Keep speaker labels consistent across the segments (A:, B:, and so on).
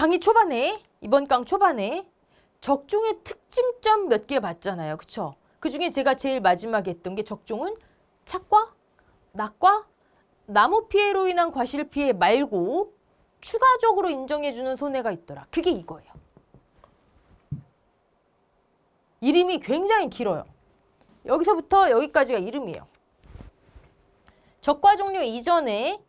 A: 강의 초반에, 이번 강 초반에 적종의 특징점 몇 개 봤잖아요. 그쵸? 그중에 제가 제일 마지막에 했던 게 적종은 착과, 낙과, 나무 피해로 인한 과실 피해 말고 추가적으로 인정해주는 손해가 있더라. 그게 이거예요. 이름이 굉장히 길어요. 여기서부터 여기까지가 이름이에요. 적과 종료 이전에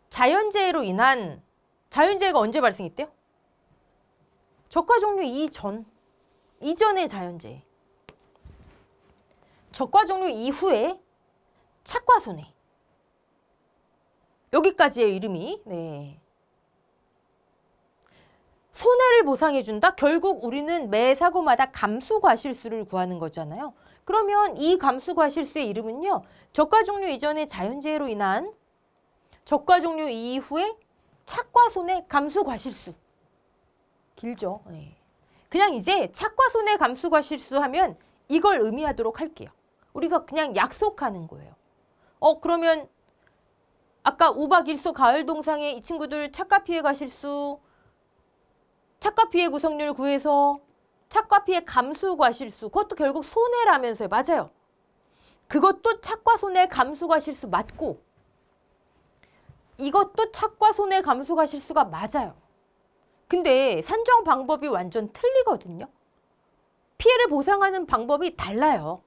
A: 자연재해로 인한, 자연재해가 언제 발생했대요? 적과 종료 이전의 자연재해. 적과 종료 이후에 착과 손해. 여기까지예요, 이름이. 네. 손해를 보상해준다? 결국 우리는 매 사고마다 감수과실수를 구하는 거잖아요. 그러면 이 감수과실수의 이름은요. 적과 종료 이전의 자연재해로 인한 적과 종료 이후에 착과 손해 감수과실수. 길죠. 네. 그냥 이제 착과 손해 감수과실수 하면 이걸 의미하도록 할게요. 우리가 그냥 약속하는 거예요. 그러면 아까 우박 일소 가을 동상에 이 친구들 착과 피해 과실수, 착과 피해 구성률 구해서 착과 피해 감수 과실수, 그것도 결국 손해라면서요. 맞아요. 그것도 착과 손해 감수 과실수 맞고 이것도 착과 손해 감수 과실수가 맞아요. 근데 산정 방법이 완전 틀리거든요. 피해를 보상하는 방법이 달라요.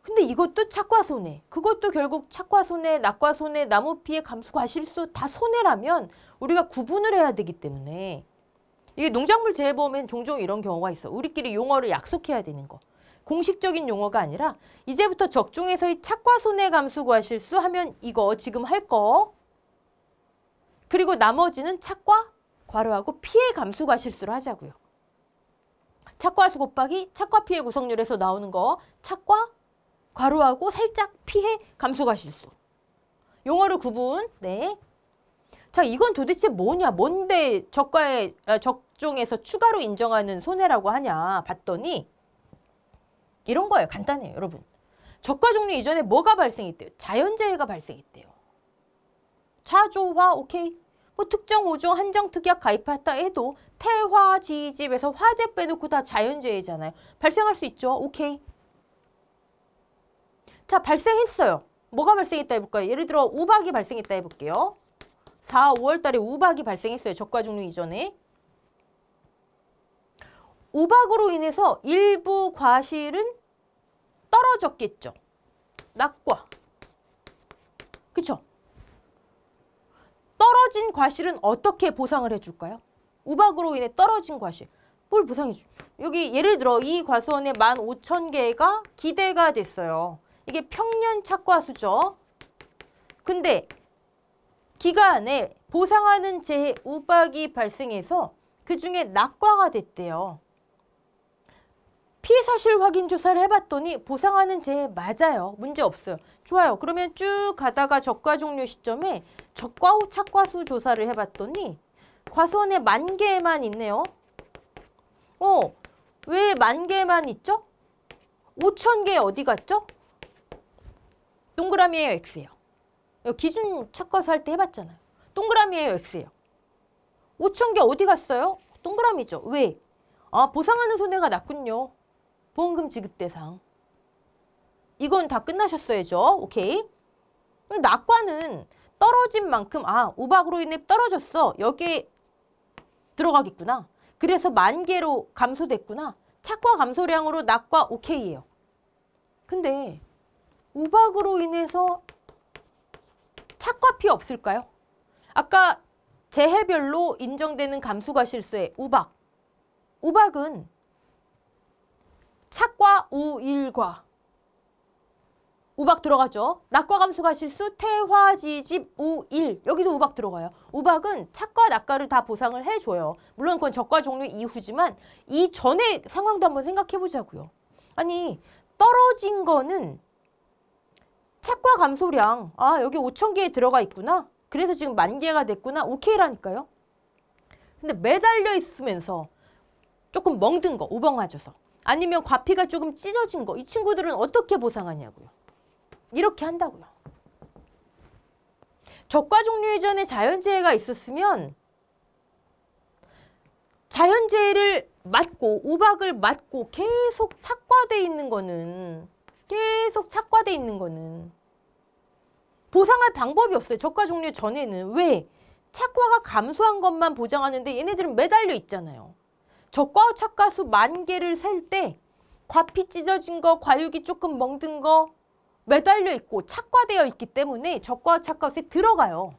A: 근데 이것도 착과 손해, 그것도 결국 착과 손해, 낙과 손해, 나무 피해 감수 과실수 다 손해라면 우리가 구분을 해야 되기 때문에 이게 농작물 재해보험엔 종종 이런 경우가 있어. 우리끼리 용어를 약속해야 되는 거. 공식적인 용어가 아니라 이제부터 적중에서의 착과 손해 감수 과실수 하면 이거 지금 할 거. 그리고 나머지는 착과 괄호하고 피해 감수 과실수로 하자고요. 착과수 곱하기 착과 피해 구성률에서 나오는 거 착과 괄호하고 살짝 피해 감수 과실수. 용어를 구분. 네. 자, 이건 도대체 뭐냐? 뭔데 적종에서 추가로 인정하는 손해라고 하냐 봤더니 이런 거예요. 간단해요, 여러분. 적과 종료 이전에 뭐가 발생했대요? 자연재해가 발생했대요. 차조화, 오케이. 뭐 특정 오종 한정 특약 가입했다 해도 태화, 지집에서 화재 빼놓고 다 자연재해잖아요. 발생할 수 있죠. 오케이. 자, 발생했어요. 뭐가 발생했다 해볼까요? 예를 들어 우박이 발생했다 해볼게요. 4, 5월 달에 우박이 발생했어요. 적과 종료 이전에. 우박으로 인해서 일부 과실은 떨어졌겠죠. 낙과. 그쵸? 떨어진 과실은 어떻게 보상을 해줄까요? 우박으로 인해 떨어진 과실. 뭘 보상해줘? 여기 예를 들어 이 과수원에 15,000개가 기대가 됐어요. 이게 평년 착과수죠. 근데 기간에 보상하는 재해 우박이 발생해서 그중에 낙과가 됐대요. 피해 사실 확인 조사를 해봤더니 보상하는 재해 맞아요. 문제 없어요. 좋아요. 그러면 쭉 가다가 적과 종료 시점에 적과 후 착과수 조사를 해봤더니 과수원에 10,000개만 있네요. 왜 10,000개만 있죠? 5,000개 어디 갔죠? 동그라미예요, X예요. 기준 착과수 할 때 해봤잖아요. 동그라미예요, X예요. 5,000개 어디 갔어요? 동그라미죠. 왜? 보상하는 손해가 났군요. 보험금 지급 대상. 이건 다 끝나셨어야죠. 오케이. 낙과는 떨어진 만큼 우박으로 인해 떨어졌어. 여기에 들어가겠구나. 그래서 10,000개로 감소됐구나. 착과 감소량으로 낙과 오케이예요. 근데 우박으로 인해서 착과 피해 없을까요? 아까 재해별로 인정되는 감수과실수의 우박. 우박은 착과 우일과 우박 들어가죠. 낙과 감수과실수 태화지집 우일. 여기도 우박 들어가요. 우박은 착과 낙과를 다 보상을 해줘요. 물론 그건 적과 종료 이후지만 이 전의 상황도 한번 생각해 보자고요. 아니 떨어진 거는 착과 감소량. 여기 5,000개에 들어가 있구나. 그래서 지금 10,000개가 됐구나. 오케이라니까요. 근데 매달려 있으면서 조금 멍든 거, 우박 맞아서. 아니면 과피가 조금 찢어진 거. 이 친구들은 어떻게 보상하냐고요. 이렇게 한다고요. 적과 종료 이전에 자연재해가 있었으면 자연재해를 맞고 우박을 맞고 계속 착과돼 있는 거는 보상할 방법이 없어요. 저가 종료 전에는. 왜? 착과가 감소한 것만 보장하는데 얘네들은 매달려 있잖아요. 저가와 착과수 10,000개를 셀 때 과피 찢어진 거, 과육이 조금 멍든 거 매달려 있고 착과되어 있기 때문에 저가와 착과수에 들어가요.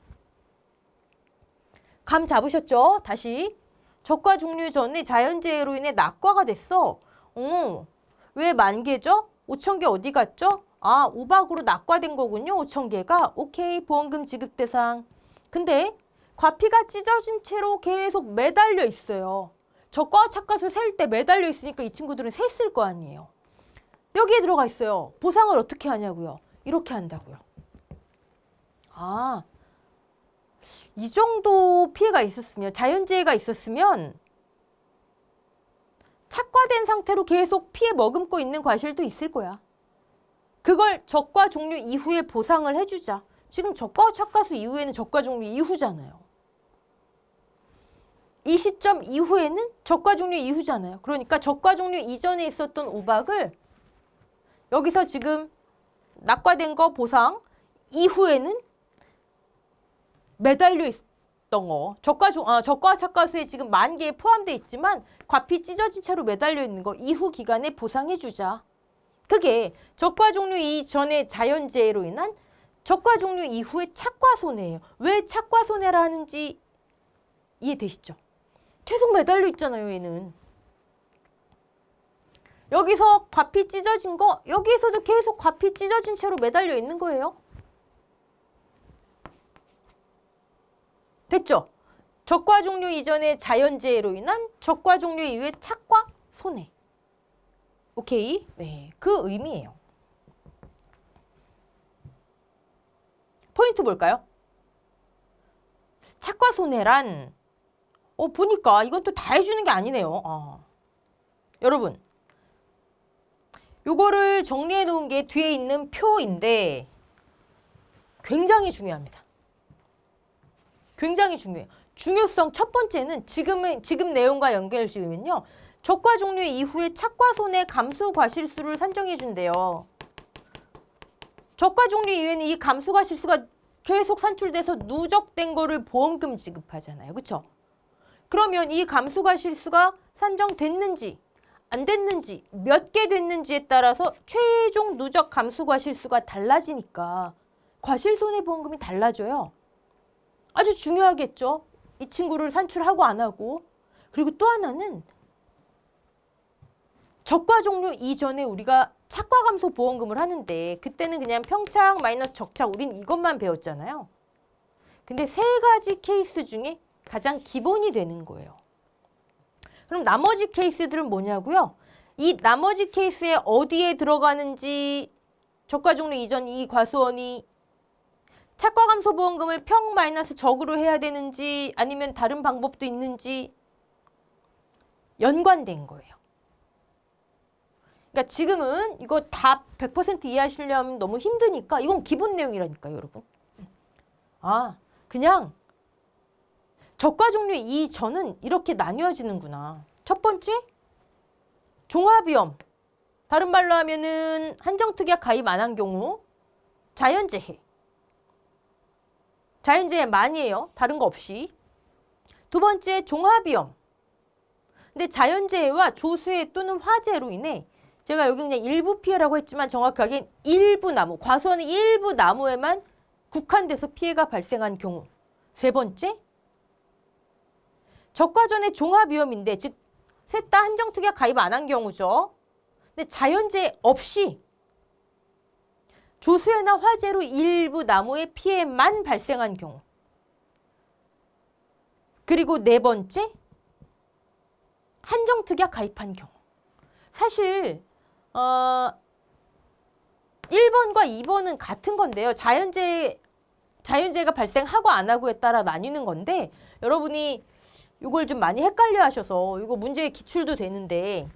A: 감 잡으셨죠? 다시. 저가 종료 전에 자연재해로 인해 낙과가 됐어. 왜 10,000개죠? 5,000개 어디 갔죠? 아, 우박으로 낙과된 거군요. 5,000개가. 오케이, 보험금 지급 대상. 근데 과피가 찢어진 채로 계속 매달려 있어요. 저가와 착과수 셀 때 매달려 있으니까 이 친구들은 셌을 거 아니에요. 여기에 들어가 있어요. 보상을 어떻게 하냐고요? 이렇게 한다고요. 아, 이 정도 피해가 있었으면, 자연재해가 있었으면 착과된 상태로 계속 피해 머금고 있는 과실도 있을 거야. 그걸 저가 종료 이후에 보상을 해주자. 지금 저가 착과수 이후에는 저가 종료 이후잖아요. 이 시점 이후에는 저가 종료 이후잖아요. 그러니까 저가 종료 이전에 있었던 우박을 여기서 지금 낙과된 거 보상 이후에는 매달려 있던 거. 저가 착과수에 지금 10,000개에 포함되어 있지만 과피 찢어진 채로 매달려 있는 거 이후 기간에 보상해주자. 그게 저가 종료 이전의 자연재해로 인한 저가 종료 이후의 착과손해예요. 왜 착과손해라 하는지 이해되시죠? 계속 매달려 있잖아요, 얘는. 여기서 과피 찢어진 거, 여기에서도 계속 과피 찢어진 채로 매달려 있는 거예요. 됐죠? 저가 종료 이전의 자연재해로 인한 저가 종료 이후의 착과 손해. 오케이? 네, 그 의미예요. 포인트 볼까요? 착과 손해란 보니까 이건 또 다 해주는 게 아니네요. 여러분, 요거를 정리해 놓은 게 뒤에 있는 표인데 굉장히 중요합니다. 굉장히 중요해요. 중요성 첫 번째는 지금 내용과 연결 지으면요. 저가 종료 이후에 착과 손해 감수 과실수를 산정해 준대요. 저가 종료 이후에는 이 감수 과실수가 계속 산출돼서 누적된 거를 보험금 지급하잖아요. 그렇죠? 그러면 이 감수 과실수가 산정됐는지 안 됐는지 몇 개 됐는지에 따라서 최종 누적 감수 과실수가 달라지니까 과실손해보험금이 달라져요. 아주 중요하겠죠. 이 친구를 산출하고 안 하고. 그리고 또 하나는 적과 종료 이전에 우리가 착과 감소 보험금을 하는데 그때는 그냥 평착 마이너스 적착 우린 이것만 배웠잖아요. 근데 세 가지 케이스 중에 가장 기본이 되는 거예요. 그럼 나머지 케이스들은 뭐냐고요? 이 나머지 케이스에 어디에 들어가는지 저가 종료 이전 이 과수원이 착과 감소 보험금을 평 마이너스 적으로 해야 되는지 아니면 다른 방법도 있는지 연관된 거예요. 그러니까 지금은 이거 다 100% 이해하시려면 너무 힘드니까 이건 기본 내용이라니까요, 여러분. 그냥 저가 종료 이전은 이렇게 나뉘어지는구나. 첫 번째, 종합위험. 다른 말로 하면은 한정특약 가입 안 한 경우 자연재해. 자연재해만이에요. 다른 거 없이. 두 번째, 종합위험. 근데 자연재해와 조수해 또는 화재로 인해 제가 여기 그냥 일부 피해라고 했지만 정확하게 일부 나무, 과수원의 일부 나무에만 국한돼서 피해가 발생한 경우. 세 번째, 적과전의 종합위험인데 즉 셋 다 한정특약 가입 안 한 경우죠. 근데 자연재해 없이 조수해나 화재로 일부 나무의 피해만 발생한 경우. 그리고 네 번째, 한정특약 가입한 경우. 사실 1번과 2번은 같은 건데요. 자연재해가 발생하고 안 하고에 따라 나뉘는 건데 여러분이 이걸 좀 많이 헷갈려 하셔서 이거 문제의 기출도 되는데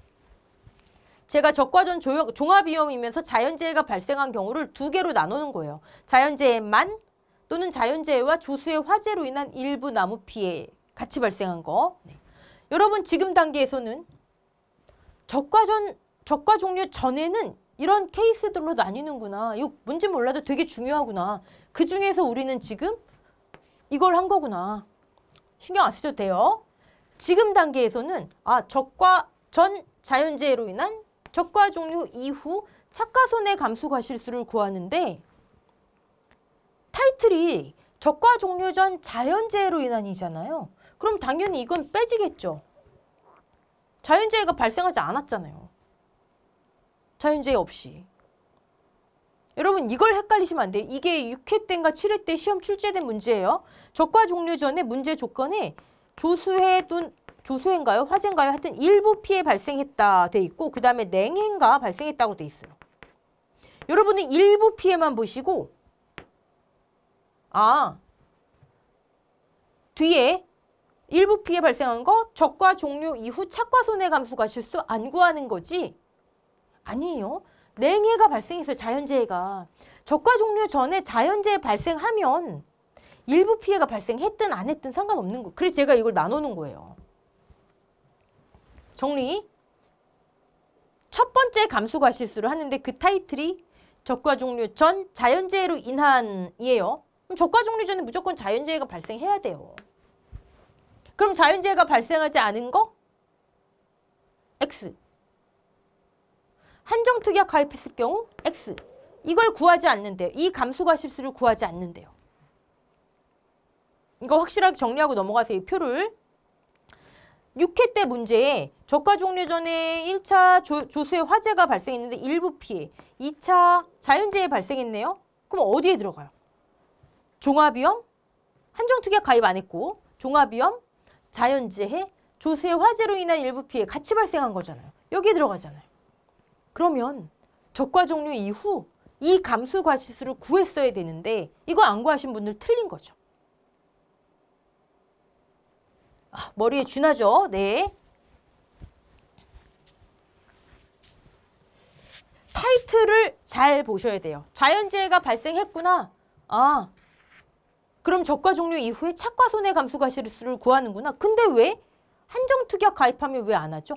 A: 제가 적과전 종합위험이면서 자연재해가 발생한 경우를 두 개로 나누는 거예요. 자연재해만 또는 자연재해와 조수의 화재로 인한 일부 나무 피해 같이 발생한 거. 네. 여러분 지금 단계에서는 적과 종료 전에는 이런 케이스들로 나뉘는구나. 이거 뭔지 몰라도 되게 중요하구나. 그 중에서 우리는 지금 이걸 한 거구나. 신경 안 쓰셔도 돼요. 지금 단계에서는 적과 전 자연재해로 인한 적과 종료 이후 착과손해 감수 과실수를 구하는데 타이틀이 적과 종료 전 자연재해로 인한이잖아요. 그럼 당연히 이건 빼지겠죠. 자연재해가 발생하지 않았잖아요. 자연재해 없이. 여러분 이걸 헷갈리시면 안 돼요. 이게 6회 때인가 7회 때 시험 출제된 문제예요. 적과 종료 전에 문제 조건에 조수해인가요? 화재인가요? 하여튼 일부 피해 발생했다 돼 있고 그 다음에 냉해인가 발생했다고 돼 있어요. 여러분은 일부 피해만 보시고 뒤에 일부 피해 발생한 거 적과 종료 이후 착과손해 감수 과실수 안 구하는 거지? 아니에요. 냉해가 발생했어요. 자연재해가. 적과 종료 전에 자연재해 발생하면 일부 피해가 발생했든 안 했든 상관없는 거. 그래서 제가 이걸 나누는 거예요. 정리. 첫 번째 감수 과실수를 하는데 그 타이틀이 적과 종료 전 자연재해로 인한이에요. 그럼 적과 종료 전에 무조건 자연재해가 발생해야 돼요. 그럼 자연재해가 발생하지 않은 거? X. 한정특약 가입했을 경우 X. 이걸 구하지 않는데요. 이 감수과실수를 구하지 않는데요. 이거 확실하게 정리하고 넘어가세요. 이 표를. 6회 때 문제에 적과 종료 전에 1차 조수의 화재가 발생했는데 일부 피해, 2차 자연재해 발생했네요. 그럼 어디에 들어가요? 종합위험, 한정특약 가입 안 했고 종합위험, 자연재해, 조수의 화재로 인한 일부 피해 같이 발생한 거잖아요. 여기에 들어가잖아요. 그러면 적과 종료 이후 이 감수 과실수를 구했어야 되는데 이거 안 구하신 분들 틀린 거죠. 머리에 쥐나죠? 네. 타이틀을 잘 보셔야 돼요. 자연재해가 발생했구나. 그럼 적과 종료 이후에 착과손해 감수 과실수를 구하는구나. 근데 왜? 한정특약 가입하면 왜 안 하죠?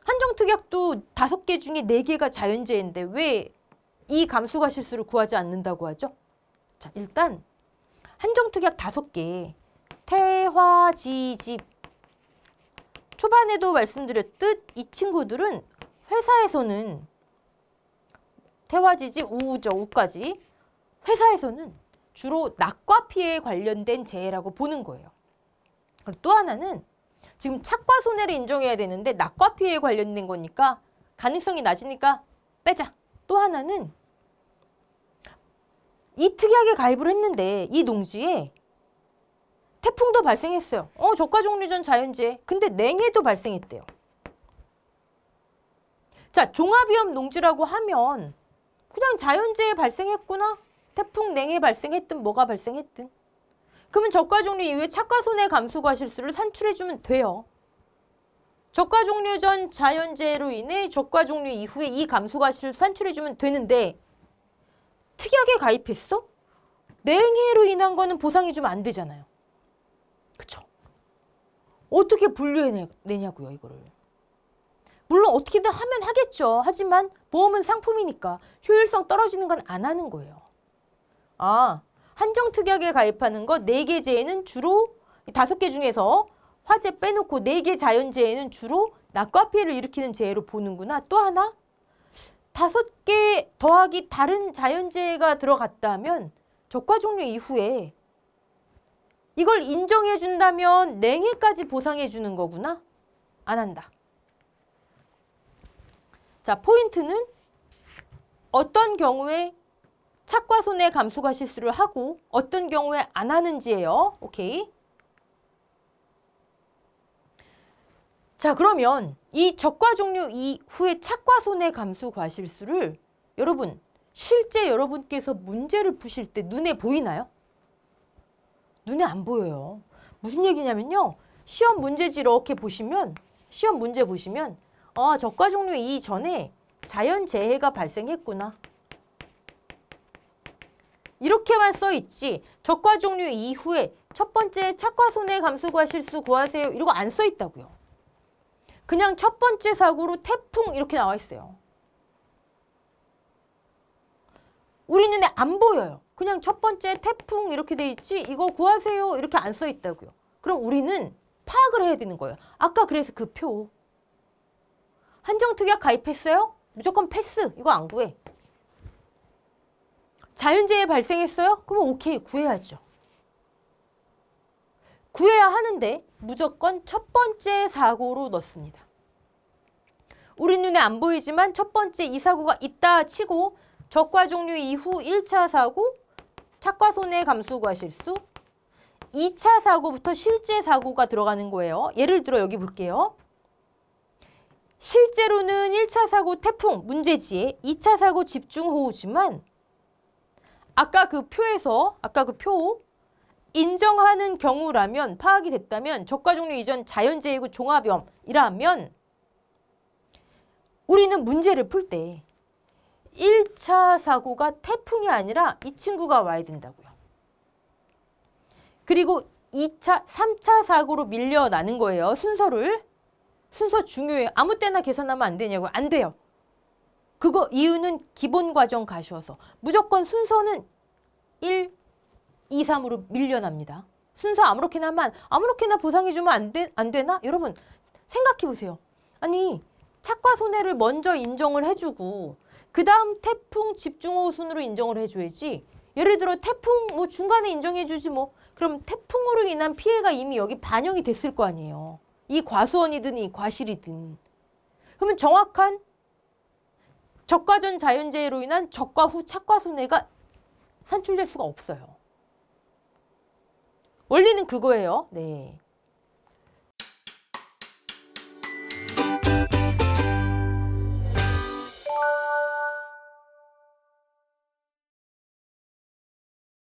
A: 한정특약도 5개 중에 4개가 자연재해인데 왜 이 감수 과실수를 구하지 않는다고 하죠? 자, 일단 한정특약 5개. 태화지집. 초반에도 말씀드렸듯 이 친구들은 회사에서는 태화지집, 우죠, 우까지. 회사에서는 주로 낙과 피해에 관련된 재해라고 보는 거예요. 그리고 또 하나는 지금 착과 손해를 인정해야 되는데 낙과 피해에 관련된 거니까 가능성이 낮으니까 빼자. 또 하나는 이 특약에 가입을 했는데 이 농지에 태풍도 발생했어요. 적과 종료 전 자연재해. 근데 냉해도 발생했대요. 자, 종합위험 농지라고 하면 그냥 자연재해 발생했구나. 태풍, 냉해 발생했든 뭐가 발생했든. 그러면 적과 종료 이후에 착과 손해 감수 과실수를 산출해주면 돼요. 적과 종료 전 자연재해로 인해 적과 종료 이후에 이 감수 과실을 산출해주면 되는데 특약에 가입했어? 냉해로 인한 거는 보상해주면 안 되잖아요. 그쵸? 어떻게 분류해내냐고요, 이거를. 물론 어떻게든 하면 하겠죠. 하지만 보험은 상품이니까 효율성 떨어지는 건 안 하는 거예요. 한정특약에 가입하는 거 4개 재해는 주로 5개 중에서 화재 빼놓고 4개 자연재해는 주로 낙과 피해를 일으키는 재해로 보는구나. 또 하나 5개 더하기 다른 자연재해가 들어갔다면 적과 종료 이후에 이걸 인정해 준다면 냉해까지 보상해 주는 거구나. 안 한다. 자, 포인트는 어떤 경우에 착과 손해 감수 과실수를 하고 어떤 경우에 안 하는지예요. 오케이. 자, 그러면 이 적과 종료 이후에 착과 손해 감수 과실수를 여러분 실제 여러분께서 문제를 푸실 때 눈에 보이나요? 눈에 안 보여요. 무슨 얘기냐면요. 시험 문제지 이렇게 보시면 시험 문제 보시면 적과 종료 이전에 자연재해가 발생했구나. 이렇게만 써 있지 적과 종료 이후에 첫 번째 착과손해감수과 실수 구하세요. 이러고 안 써 있다고요. 그냥 첫 번째 사고로 태풍 이렇게 나와 있어요. 우리 눈에 안 보여요. 그냥 첫 번째 태풍 이렇게 돼 있지 이거 구하세요 이렇게 안 써 있다고요. 그럼 우리는 파악을 해야 되는 거예요. 아까 그래서 그 표. 한정특약 가입했어요? 무조건 패스. 이거 안 구해. 자연재해 발생했어요? 그러면 오케이 구해야죠. 구해야 하는데 무조건 첫 번째 사고로 넣습니다. 우리 눈에 안 보이지만 첫 번째 이 사고가 있다 치고 적과 종류 이후 1차 사고, 착과손해감수과실수, 2차 사고부터 실제 사고가 들어가는 거예요. 예를 들어 여기 볼게요. 실제로는 1차 사고 태풍 문제지에 2차 사고 집중호우지만 아까 그 표에서 아까 그 표 인정하는 경우라면 파악이 됐다면 적과 종류 이전 자연재해구 종합염이라면 우리는 문제를 풀 때 1차 사고가 태풍이 아니라 이 친구가 와야 된다고요. 그리고 2차, 3차 사고로 밀려나는 거예요. 순서 중요해요. 아무 때나 계산하면 안 되냐고요. 안 돼요. 그거 이유는 기본 과정 가셔서 무조건 순서는 1, 2, 3으로 밀려납니다. 순서 아무렇게나 하면 아무렇게나 보상해주면 안 되나? 여러분 생각해 보세요. 아니 착과손해를 먼저 인정을 해주고 그 다음 태풍 집중호우 순으로 인정을 해줘야지. 예를 들어 태풍 뭐 중간에 인정해주지 뭐. 그럼 태풍으로 인한 피해가 이미 여기 반영이 됐을 거 아니에요. 이 과수원이든 이 과실이든. 그러면 정확한 적과 전 자연재해로 인한 적과 후 착과손해가 산출될 수가 없어요. 원리는 그거예요. 네.